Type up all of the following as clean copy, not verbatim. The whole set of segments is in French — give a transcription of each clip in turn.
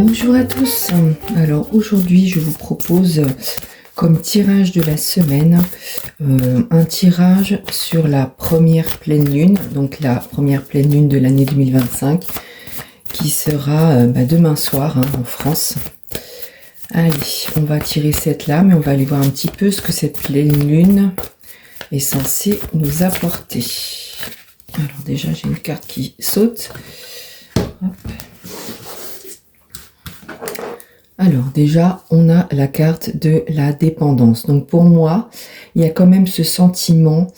Bonjour à tous. Alors aujourd'hui je vous propose comme tirage de la semaine un tirage sur la première pleine lune, donc la première pleine lune de l'année 2025 qui sera demain soir en France. Allez, on va tirer cette là, mais on va aller voir un petit peu ce que cette pleine lune est censée nous apporter. Alors déjà j'ai une carte qui saute. Hop. Alors déjà, on a la carte de la dépendance. Donc pour moi, il y a quand même ce sentiment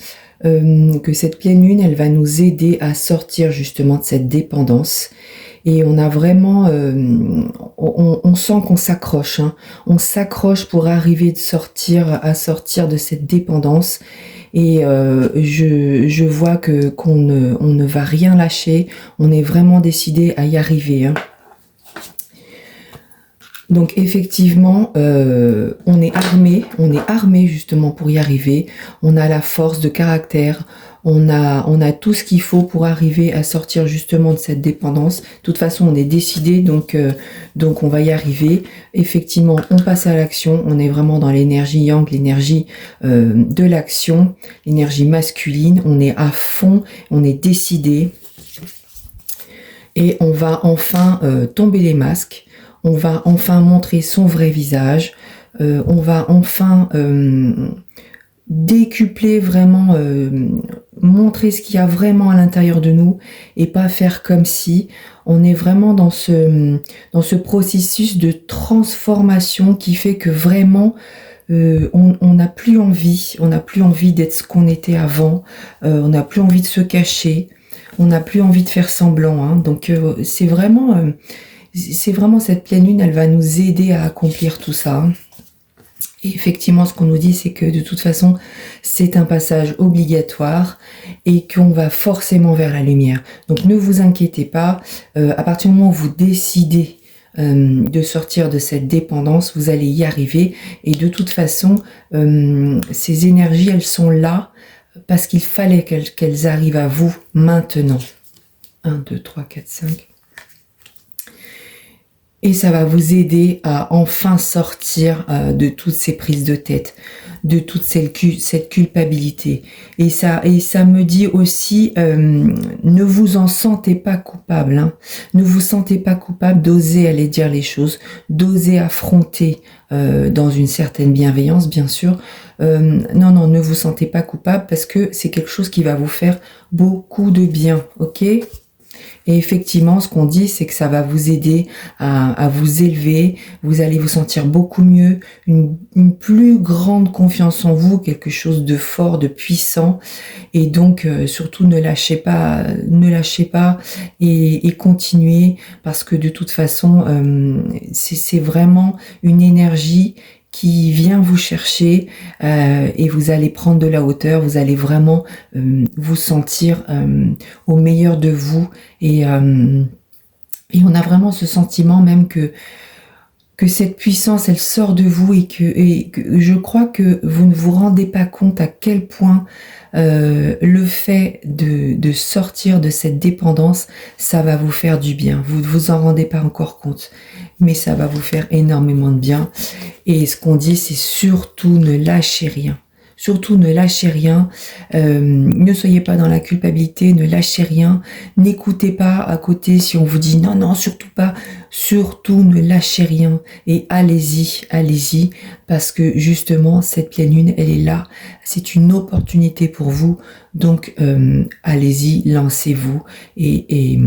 que cette pleine lune, elle va nous aider à sortir justement de cette dépendance. Et on a vraiment, on sent qu'on s'accroche. On s'accroche pour arriver à sortir de cette dépendance. Et je vois qu'on ne va rien lâcher. On est vraiment décidé à y arriver. Donc effectivement, on est armé justement pour y arriver. On a la force de caractère, on a tout ce qu'il faut pour arriver à sortir justement de cette dépendance. De toute façon, on est décidé, donc on va y arriver. Effectivement, on passe à l'action. On est vraiment dans l'énergie yang, l'énergie de l'action, l'énergie masculine. On est à fond, on est décidé. Et on va enfin tomber les masques. On va enfin montrer son vrai visage, on va enfin décupler vraiment, montrer ce qu'il y a vraiment à l'intérieur de nous et pas faire comme si. On est vraiment dans ce processus de transformation qui fait que vraiment on n'a plus envie d'être ce qu'on était avant, on n'a plus envie de se cacher, on n'a plus envie de faire semblant. Donc c'est vraiment cette pleine lune, elle va nous aider à accomplir tout ça. Et effectivement, ce qu'on nous dit, c'est que de toute façon, c'est un passage obligatoire et qu'on va forcément vers la lumière. Donc ne vous inquiétez pas, à partir du moment où vous décidez de sortir de cette dépendance, vous allez y arriver. Et de toute façon, ces énergies, elles sont là parce qu'il fallait qu'elles arrivent à vous maintenant. 1, 2, 3, 4, 5... Et ça va vous aider à enfin sortir de toutes ces prises de tête, de toute cette culpabilité. Et ça me dit aussi, ne vous en sentez pas coupable. Ne vous sentez pas coupable d'oser aller dire les choses, d'oser affronter dans une certaine bienveillance, bien sûr. Non, ne vous sentez pas coupable parce que c'est quelque chose qui va vous faire beaucoup de bien, ok ? Et effectivement, ce qu'on dit, c'est que ça va vous aider à vous élever, vous allez vous sentir beaucoup mieux, une plus grande confiance en vous, quelque chose de fort, de puissant. Et donc, surtout, ne lâchez pas et continuez parce que de toute façon, c'est vraiment une énergie qui vient vous chercher et vous allez prendre de la hauteur, vous allez vraiment vous sentir au meilleur de vous et on a vraiment ce sentiment même que cette puissance elle sort de vous et que je crois que vous ne vous rendez pas compte à quel point le fait de sortir de cette dépendance, ça va vous faire du bien. Vous ne vous en rendez pas encore compte, mais ça va vous faire énormément de bien. Et ce qu'on dit, c'est surtout ne lâchez rien. Surtout ne lâchez rien, ne soyez pas dans la culpabilité, ne lâchez rien, n'écoutez pas à côté si on vous dit non, surtout pas, surtout ne lâchez rien et allez-y, parce que justement cette pleine lune, elle est là, c'est une opportunité pour vous, donc allez-y, lancez-vous et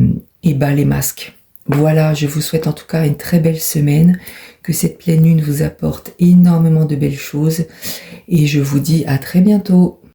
bas les masques. Voilà, je vous souhaite en tout cas une très belle semaine, que cette pleine lune vous apporte énormément de belles choses et je vous dis à très bientôt.